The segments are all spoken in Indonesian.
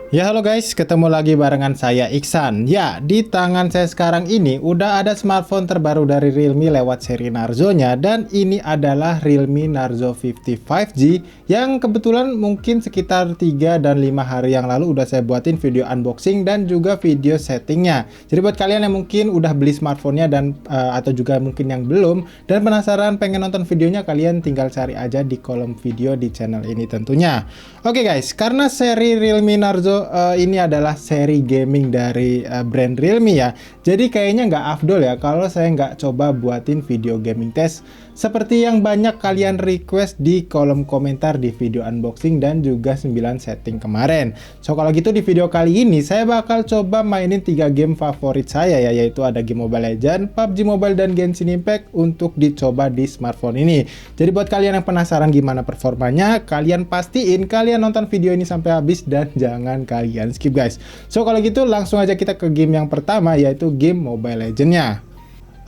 Ya halo guys, ketemu lagi barengan saya Iksan. Ya, di tangan saya sekarang ini udah ada smartphone terbaru dari Realme lewat seri Narzo-nya, dan ini adalah Realme Narzo 50 5G yang kebetulan mungkin sekitar 3 dan 5 hari yang lalu udah saya buatin video unboxing dan juga video settingnya. Jadi buat kalian yang mungkin udah beli smartphone-nya dan atau juga mungkin yang belum dan penasaran pengen nonton videonya, kalian tinggal cari aja di kolom video di channel ini tentunya. Oke guys, karena seri Realme Narzo ini adalah seri gaming dari brand Realme ya. Jadi kayaknya nggak afdol ya kalau saya nggak coba buatin video gaming test seperti yang banyak kalian request di kolom komentar di video unboxing dan juga 9 setting kemarin. So kalau gitu di video kali ini saya bakal coba mainin 3 game favorit saya ya, yaitu ada game Mobile Legends, PUBG Mobile, dan Genshin Impact untuk dicoba di smartphone ini. Jadi buat kalian yang penasaran gimana performanya, kalian pastiin kalian nonton video ini sampai habis dan jangan kalian skip guys. So kalau gitu langsung aja kita ke game yang pertama, yaitu game Mobile Legends-nya.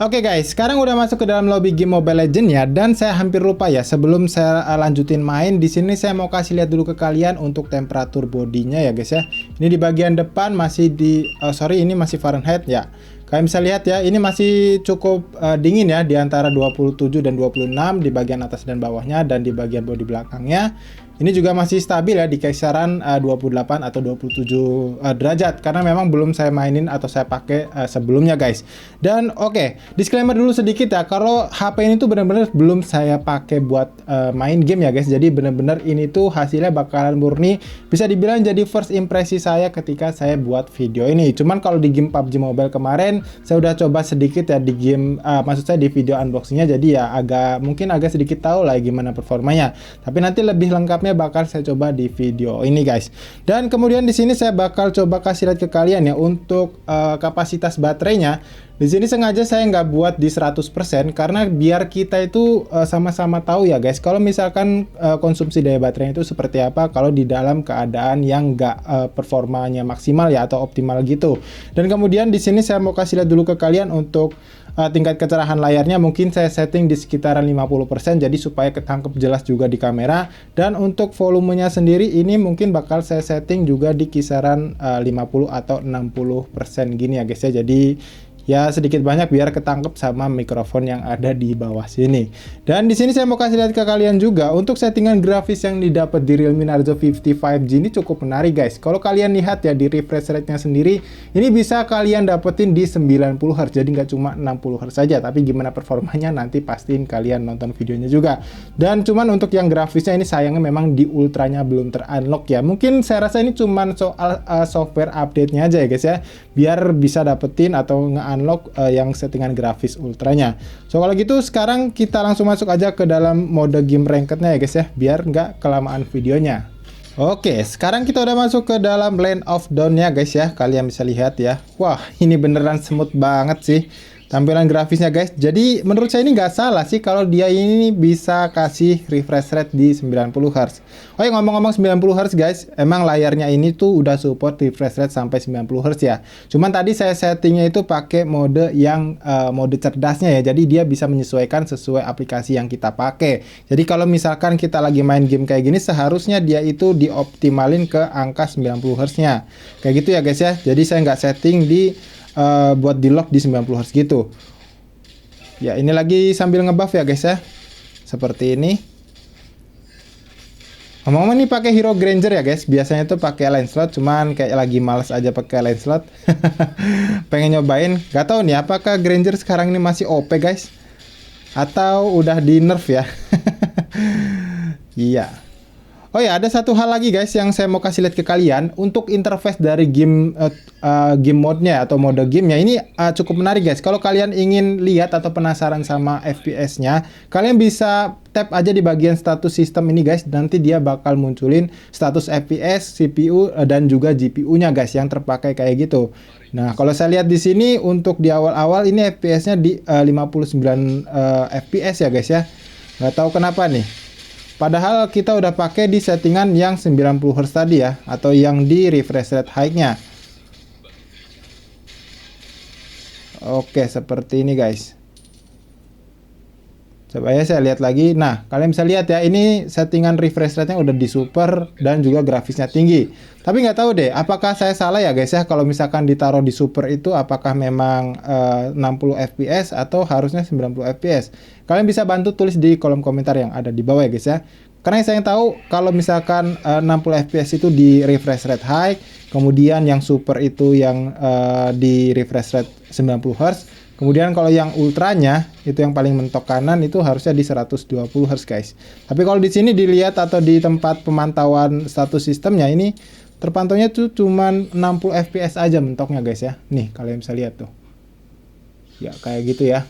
Oke guys, sekarang udah masuk ke dalam lobby game Mobile Legends ya, dan saya hampir lupa ya, sebelum saya lanjutin main di sini saya mau kasih lihat dulu ke kalian untuk temperatur bodinya ya guys ya. Ini di bagian depan masih di ini masih Fahrenheit ya. Kalian bisa lihat ya, ini masih cukup dingin ya, di antara 27 dan 26 di bagian atas dan bawahnya, dan di bagian bodi belakangnya ini juga masih stabil ya di kisaran 28 atau 27 derajat, karena memang belum saya mainin atau saya pakai sebelumnya guys. Dan oke, disclaimer dulu sedikit ya, kalau HP ini tuh benar-benar belum saya pakai buat main game ya guys. Jadi benar-benar ini tuh hasilnya bakalan murni, bisa dibilang jadi first impresi saya ketika saya buat video ini. Cuman kalau di game PUBG Mobile kemarin saya udah coba sedikit ya di game, maksud saya di video unboxingnya, jadi ya mungkin agak sedikit tahu lah gimana performanya. Tapi nanti lebih lengkapnya bakal saya coba di video ini guys. Dan kemudian di sini saya bakal coba kasih lihat ke kalian ya untuk kapasitas baterainya. Di sini sengaja saya nggak buat di 100% karena biar kita itu sama-sama tahu ya guys, kalau misalkan konsumsi daya baterainya itu seperti apa kalau di dalam keadaan yang nggak performanya maksimal ya atau optimal gitu. Dan kemudian di sini saya mau kasih lihat dulu ke kalian untuk tingkat kecerahan layarnya, mungkin saya setting di sekitaran 50% jadi supaya ketangkep jelas juga di kamera. Dan untuk volumenya sendiri ini mungkin bakal saya setting juga di kisaran 50 atau 60% gini ya guys ya. Jadi ya sedikit banyak biar ketangkep sama mikrofon yang ada di bawah sini. Dan di sini saya mau kasih lihat ke kalian juga untuk settingan grafis yang didapat di Realme Narzo 50 5G ini cukup menarik guys. Kalau kalian lihat ya di refresh rate-nya sendiri, ini bisa kalian dapetin di 90 Hz. Jadi nggak cuma 60 Hz saja, tapi gimana performanya nanti pastiin kalian nonton videonya juga. Dan cuman untuk yang grafisnya ini sayangnya memang di ultranya belum ter-unlock ya. Mungkin saya rasa ini cuman soal software update-nya aja ya guys ya, biar bisa dapetin atau unlock yang settingan grafis ultranya. So kalau gitu sekarang kita langsung masuk aja ke dalam mode game ranked-nya ya guys ya, biar nggak kelamaan videonya. Oke, sekarang kita udah masuk ke dalam Land of Dawn-nya guys ya. Kalian bisa lihat ya. Wah, ini beneran smooth banget sih tampilan grafisnya guys. Jadi menurut saya ini nggak salah sih kalau dia ini bisa kasih refresh rate di 90 Hz. Oh ya, ngomong-ngomong 90 Hz guys, emang layarnya ini tuh udah support refresh rate sampai 90 Hz ya. Cuman tadi saya settingnya itu pakai mode yang mode cerdasnya ya. Jadi dia bisa menyesuaikan sesuai aplikasi yang kita pakai. Jadi kalau misalkan kita lagi main game kayak gini, seharusnya dia itu dioptimalin ke angka 90 Hz-nya. Kayak gitu ya guys ya. Jadi saya nggak setting di buat di lock di 90 Hz gitu. Ya, ini lagi sambil ngebuff ya guys ya. Seperti ini. Ngomong-ngomong ini pakai Hero Granger ya guys. Biasanya tuh pakai Lancelot, cuman kayak lagi males aja pakai Lancelot. Pengen nyobain. Gak tahu nih apakah Granger sekarang ini masih OP guys, atau udah di nerf ya. Iya. Oh ya, ada satu hal lagi guys yang saya mau kasih lihat ke kalian untuk interface dari game mode-nya atau mode gamenya ini cukup menarik guys. Kalau kalian ingin lihat atau penasaran sama FPS-nya, kalian bisa tap aja di bagian status sistem ini guys. Nanti dia bakal munculin status FPS, CPU dan juga GPU-nya guys yang terpakai kayak gitu. Nah, kalau saya lihat di sini untuk di awal-awal ini FPS-nya di 59 FPS ya guys ya. Nggak tahu kenapa nih. Padahal kita udah pakai di settingan yang 90 Hz tadi ya, atau yang di refresh rate high-nya. Oke, seperti ini guys. Coba ya saya lihat lagi. Nah, kalian bisa lihat ya, ini settingan refresh rate-nya udah di super dan juga grafisnya tinggi. Tapi nggak tahu deh, apakah saya salah ya guys ya, kalau misalkan ditaruh di super itu apakah memang 60 fps atau harusnya 90 fps. Kalian bisa bantu tulis di kolom komentar yang ada di bawah ya guys ya. Karena saya tahu kalau misalkan 60 fps itu di refresh rate high, kemudian yang super itu yang di refresh rate 90 Hz. Kemudian kalau yang ultranya itu yang paling mentok kanan itu harusnya di 120 Hz guys. Tapi kalau di sini dilihat atau di tempat pemantauan status sistemnya ini terpantaunya tuh cuman 60 fps aja mentoknya guys ya. Nih kalian bisa lihat tuh. Ya kayak gitu ya.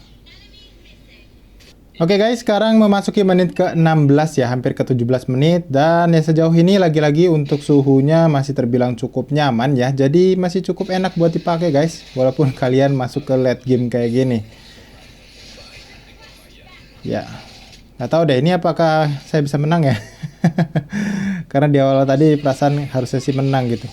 Oke guys, sekarang memasuki menit ke-16 ya, hampir ke-17 menit. Dan ya sejauh ini lagi-lagi untuk suhunya masih terbilang cukup nyaman ya. Jadi masih cukup enak buat dipakai guys, walaupun kalian masuk ke late game kayak gini. Ya, nggak tahu deh ini apakah saya bisa menang ya. Karena di awal tadi perasaan harusnya sih menang gitu.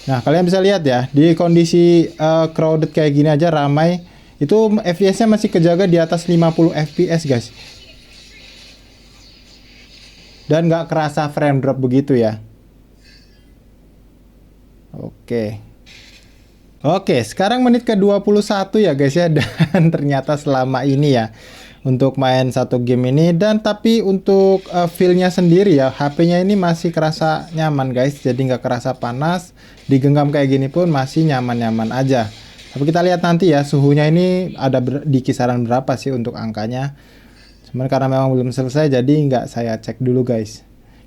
Nah, kalian bisa lihat ya, di kondisi crowded kayak gini aja ramai, itu FPS-nya masih kejaga di atas 50 FPS guys. Dan nggak kerasa frame drop begitu ya. Oke. Oke, sekarang menit ke-21 ya guys ya. Dan ternyata selama ini ya, untuk main satu game ini, dan tapi untuk feel-nya sendiri ya, HP-nya ini masih kerasa nyaman guys, jadi nggak kerasa panas, digenggam kayak gini pun masih nyaman-nyaman aja. Tapi kita lihat nanti ya, suhunya ini ada di kisaran berapa sih untuk angkanya. Cuman karena memang belum selesai, jadi nggak saya cek dulu guys.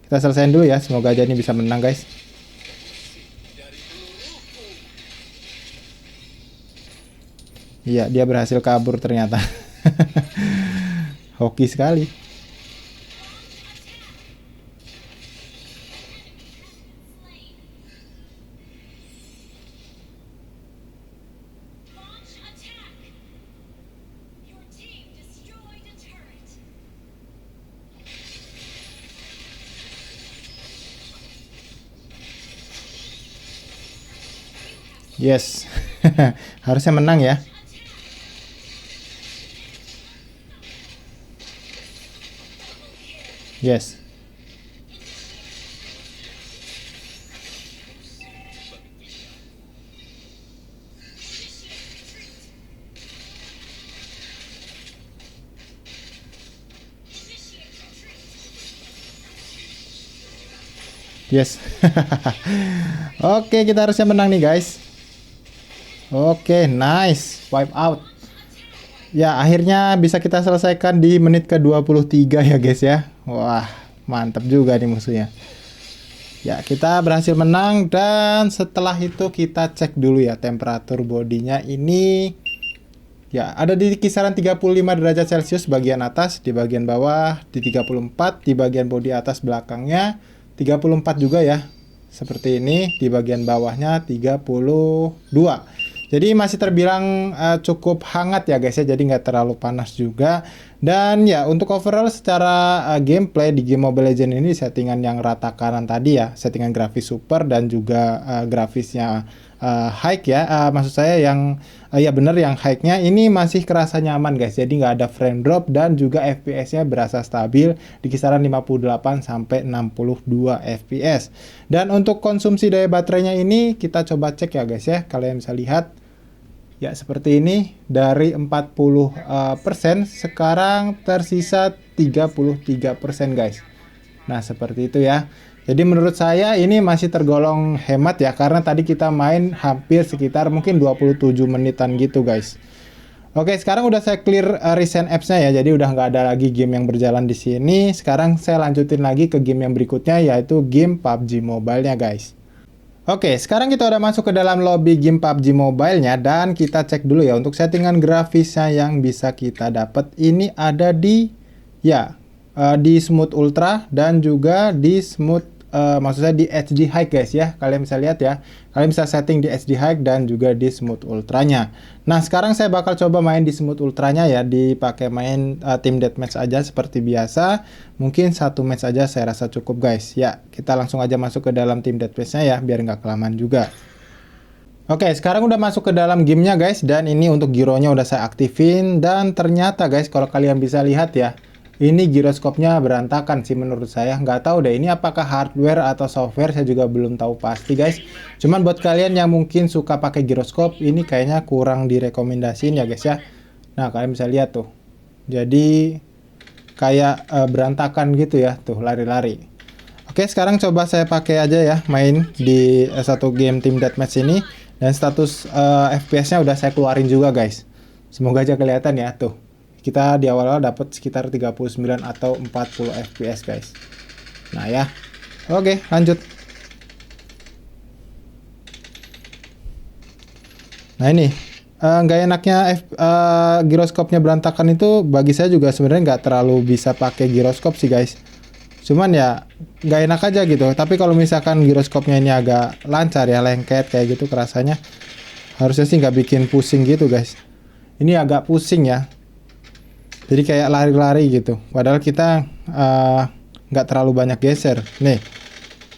Kita selesaiin dulu ya, semoga aja ini bisa menang guys. Iya, dia berhasil kabur ternyata. Hoki sekali. Yes. Harusnya menang ya. Yes. Yes. Oke, kita harusnya menang nih guys. Oke, nice. Wipe out. Ya, akhirnya bisa kita selesaikan di menit ke-23 ya guys ya. Wah, mantap juga nih musuhnya. Ya, kita berhasil menang, dan setelah itu kita cek dulu ya temperatur bodinya ini. Ya, ada di kisaran 35 derajat Celcius bagian atas, di bagian bawah di 34, di bagian bodi atas belakangnya 34 juga ya. Seperti ini, di bagian bawahnya 32. Jadi masih terbilang cukup hangat ya guys ya, jadi nggak terlalu panas juga. Dan ya untuk overall secara gameplay di game Mobile Legends ini settingan yang rata kanan tadi ya, settingan grafis super dan juga grafisnya high ya, maksud saya yang ya bener yang high-nya ini masih kerasa nyaman guys, jadi nggak ada frame drop dan juga FPS-nya berasa stabil di kisaran 58 sampai 62 FPS. Dan untuk konsumsi daya baterainya ini kita coba cek ya guys ya, kalian bisa lihat. Ya seperti ini, dari 40% sekarang tersisa 33% guys. Nah seperti itu ya. Jadi menurut saya ini masih tergolong hemat ya, karena tadi kita main hampir sekitar mungkin 27 menitan gitu guys. Oke, sekarang udah saya clear recent apps-nya ya, jadi udah nggak ada lagi game yang berjalan di sini. Sekarang saya lanjutin lagi ke game yang berikutnya, yaitu game PUBG Mobile-nya guys. Oke, sekarang kita udah masuk ke dalam lobby game PUBG Mobile-nya, dan kita cek dulu ya untuk settingan grafisnya yang bisa kita dapat. Ini ada di ya di smooth ultra dan juga di smooth maksudnya di HD high guys ya. Kalian bisa lihat ya. Kalian bisa setting di HD high dan juga di smooth ultranya. Nah, sekarang saya bakal coba main di smooth ultranya ya, dipakai main team deathmatch aja seperti biasa. Mungkin satu match aja saya rasa cukup guys. Ya, kita langsung aja masuk ke dalam team deathmatch-nya ya, biar nggak kelamaan juga. Oke, sekarang udah masuk ke dalam gamenya guys, dan ini untuk gironya udah saya aktifin, dan ternyata guys kalau kalian bisa lihat ya, ini giroskopnya berantakan sih menurut saya. Nggak tahu deh ini apakah hardware atau software, saya juga belum tahu pasti guys. Cuman buat kalian yang mungkin suka pakai giroskop, ini kayaknya kurang direkomendasiin ya guys ya. Nah kalian bisa lihat tuh, jadi kayak berantakan gitu ya, tuh lari-lari. Oke, sekarang coba saya pakai aja ya, main di satu game Team Deathmatch ini. Dan status FPS-nya udah saya keluarin juga guys. Semoga aja kelihatan ya, tuh. Kita di awal-awal dapat sekitar 39 atau 40 FPS guys. Nah ya. Oke, lanjut. Nah ini, nggak enaknya giroskopnya berantakan itu bagi saya juga sebenarnya nggak terlalu bisa pakai giroskop sih guys. Cuman ya nggak enak aja gitu. Tapi kalau misalkan giroskopnya ini agak lancar ya, lengket kayak gitu kerasanya, harusnya sih nggak bikin pusing gitu guys. Ini agak pusing ya. Jadi kayak lari-lari gitu. Padahal kita nggak terlalu banyak geser. Nih,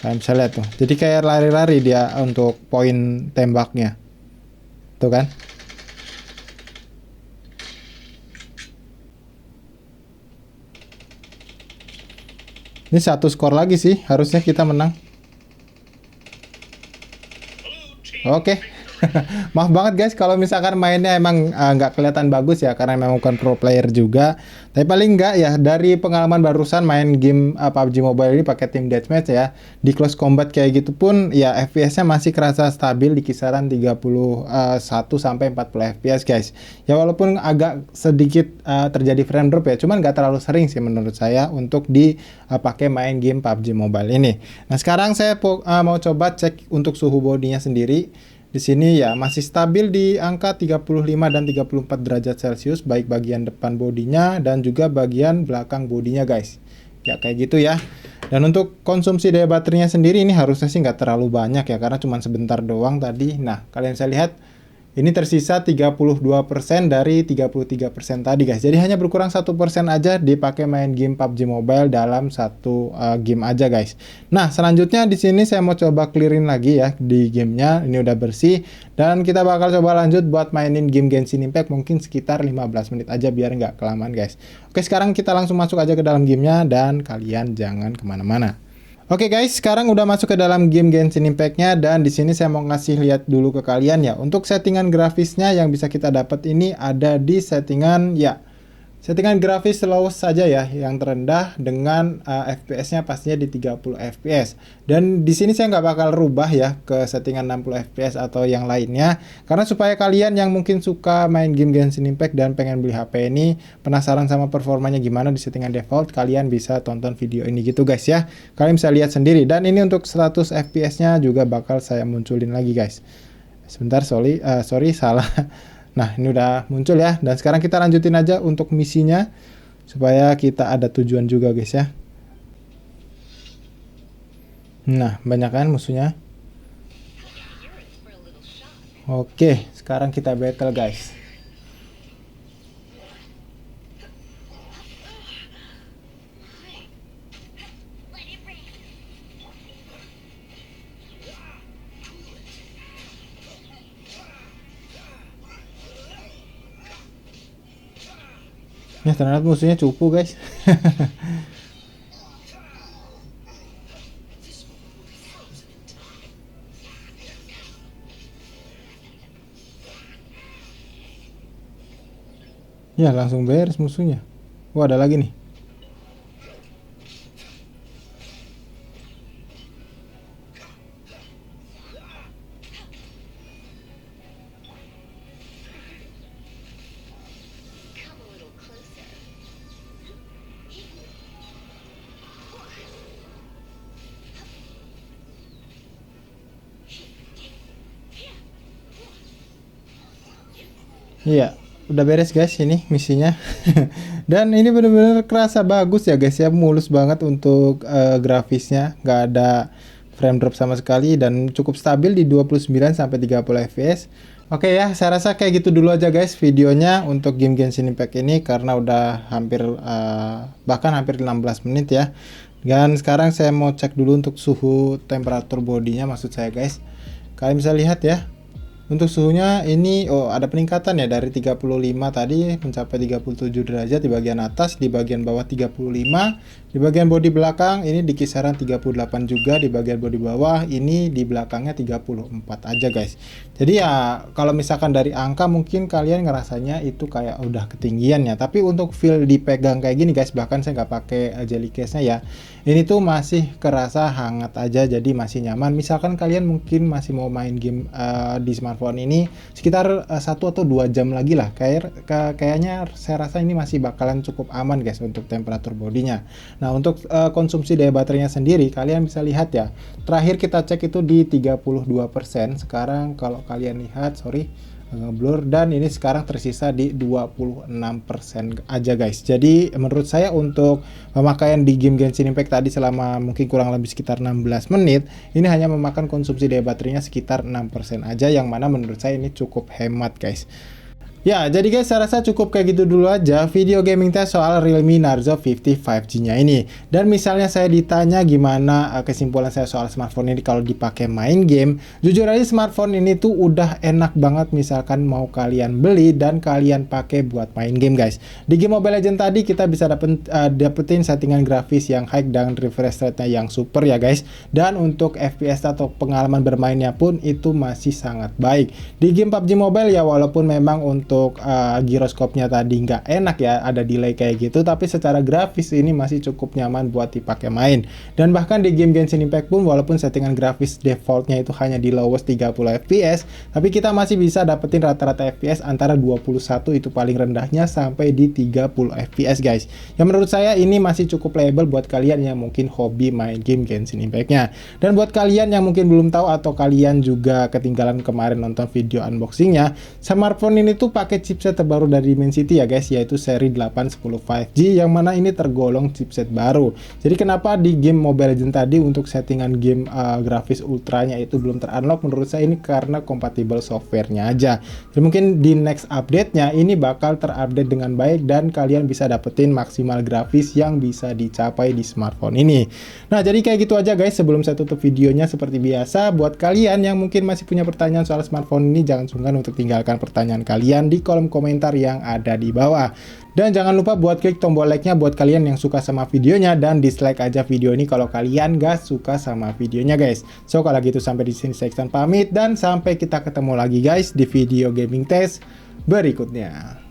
kalian bisa lihat tuh. Jadi kayak lari-lari dia untuk poin tembaknya. Tuh kan? Ini satu skor lagi sih, harusnya kita menang. Oke. Maaf banget guys kalau misalkan mainnya emang nggak kelihatan bagus ya, karena memang bukan pro player juga. Tapi paling nggak ya, dari pengalaman barusan main game PUBG Mobile ini pakai Team Deathmatch ya, di close combat kayak gitu pun ya FPS-nya masih kerasa stabil di kisaran 31 sampai 40 FPS guys. Ya walaupun agak sedikit terjadi frame drop ya, cuman nggak terlalu sering sih menurut saya untuk dipakai main game PUBG Mobile ini. Nah sekarang saya mau coba cek untuk suhu bodinya sendiri. Di sini ya masih stabil di angka 35 dan 34 derajat Celcius, baik bagian depan bodinya dan juga bagian belakang bodinya guys. Ya kayak gitu ya. Dan untuk konsumsi daya baterainya sendiri ini harusnya sih nggak terlalu banyak ya, karena cuma sebentar doang tadi. Nah kalian bisa lihat ini tersisa 32% dari 33% tadi guys. Jadi hanya berkurang 1% aja dipakai main game PUBG Mobile dalam satu game aja guys. Nah, selanjutnya di sini saya mau coba clearin lagi ya di gamenya. Ini udah bersih dan kita bakal coba lanjut buat mainin game Genshin Impact mungkin sekitar 15 menit aja biar nggak kelamaan guys. Oke, sekarang kita langsung masuk aja ke dalam gamenya dan kalian jangan kemana-mana. Oke guys, sekarang udah masuk ke dalam game Genshin Impact-nya, dan di sini saya mau ngasih lihat dulu ke kalian ya. Untuk settingan grafisnya yang bisa kita dapat ini ada di settingan ya. Settingan grafis slow saja ya, yang terendah dengan FPS-nya pastinya di 30 FPS. Dan di sini saya nggak bakal rubah ya ke settingan 60 FPS atau yang lainnya, karena supaya kalian yang mungkin suka main game Genshin Impact dan pengen beli HP ini, penasaran sama performanya gimana di settingan default, kalian bisa tonton video ini gitu guys ya. Kalian bisa lihat sendiri, dan ini untuk 100 FPS-nya juga bakal saya munculin lagi guys. Sebentar, sorry salah. Nah ini udah muncul ya, dan sekarang kita lanjutin aja untuk misinya supaya kita ada tujuan juga guys ya. Nah banyak kan musuhnya. Oke, sekarang kita battle guys. Ya ternyata musuhnya cupu guys. Ya langsung beres musuhnya. Wah ada lagi nih. Iya, udah beres guys ini misinya. Dan ini bener-bener kerasa bagus ya guys ya, mulus banget untuk grafisnya, nggak ada frame drop sama sekali dan cukup stabil di 29 sampai 30 fps. Oke ya, saya rasa kayak gitu dulu aja guys videonya untuk game Genshin Impact ini, karena udah hampir bahkan hampir 16 menit ya. Dan sekarang saya mau cek dulu untuk suhu temperatur bodinya maksud saya guys. Kalian bisa lihat ya. Untuk suhunya ini ada peningkatan ya dari 35 tadi mencapai 37 derajat di bagian atas, di bagian bawah 35, di bagian bodi belakang ini di kisaran 38 juga, di bagian bodi bawah ini di belakangnya 34 aja guys. Jadi ya kalau misalkan dari angka mungkin kalian ngerasanya itu kayak udah ketinggian ya, tapi untuk feel dipegang kayak gini guys, bahkan saya nggak pakai jelly case-nya ya, ini tuh masih kerasa hangat aja, jadi masih nyaman. Misalkan kalian mungkin masih mau main game di smartphone ini sekitar 1 atau 2 jam lagi lah, kayaknya saya rasa ini masih bakalan cukup aman guys untuk temperatur bodinya. Nah untuk konsumsi daya baterainya sendiri kalian bisa lihat ya, terakhir kita cek itu di 32%, sekarang kalau kalian lihat ngeblur, dan ini sekarang tersisa di 26% aja guys. Jadi menurut saya untuk pemakaian di game Genshin Impact tadi selama mungkin kurang lebih sekitar 16 menit ini hanya memakan konsumsi daya baterainya sekitar 6% aja, yang mana menurut saya ini cukup hemat guys. Ya, jadi guys, saya rasa cukup kayak gitu dulu aja video gaming test soal Realme Narzo 50 5G-nya ini. Dan misalnya saya ditanya gimana kesimpulan saya soal smartphone ini kalau dipakai main game, jujur aja smartphone ini tuh udah enak banget misalkan mau kalian beli dan kalian pakai buat main game guys. Di game Mobile Legends tadi kita bisa dapetin settingan grafis yang high dan refresh rate-nya yang super ya guys. Dan untuk FPS atau pengalaman bermainnya pun itu masih sangat baik. Di game PUBG Mobile ya walaupun memang untuk giroskopnya tadi nggak enak ya, ada delay kayak gitu, tapi secara grafis ini masih cukup nyaman buat dipakai main. Dan bahkan di game Genshin Impact pun walaupun settingan grafis defaultnya itu hanya di lowest 30 fps, tapi kita masih bisa dapetin rata-rata fps antara 21 itu paling rendahnya sampai di 30 fps guys. Yang menurut saya ini masih cukup playable buat kalian yang mungkin hobi main game Genshin Impact-nya. Dan buat kalian yang mungkin belum tahu atau kalian juga ketinggalan kemarin nonton video unboxingnya, smartphone ini tuh pakai chipset terbaru dari Dimensity ya guys, yaitu seri 810 5G, yang mana ini tergolong chipset baru. Jadi kenapa di game Mobile Legends tadi untuk settingan game grafis ultranya itu belum terunlock, menurut saya ini karena kompatibel softwarenya aja. Jadi mungkin di next update-nya ini bakal terupdate dengan baik dan kalian bisa dapetin maksimal grafis yang bisa dicapai di smartphone ini. Nah jadi kayak gitu aja guys, sebelum saya tutup videonya seperti biasa, buat kalian yang mungkin masih punya pertanyaan soal smartphone ini, jangan sungkan untuk tinggalkan pertanyaan kalian di kolom komentar yang ada di bawah. Dan jangan lupa buat klik tombol like-nya buat kalian yang suka sama videonya, dan dislike aja video ini kalau kalian gak suka sama videonya guys. So kalau gitu sampai di sini saya Iksan pamit, dan sampai kita ketemu lagi guys di video gaming test berikutnya.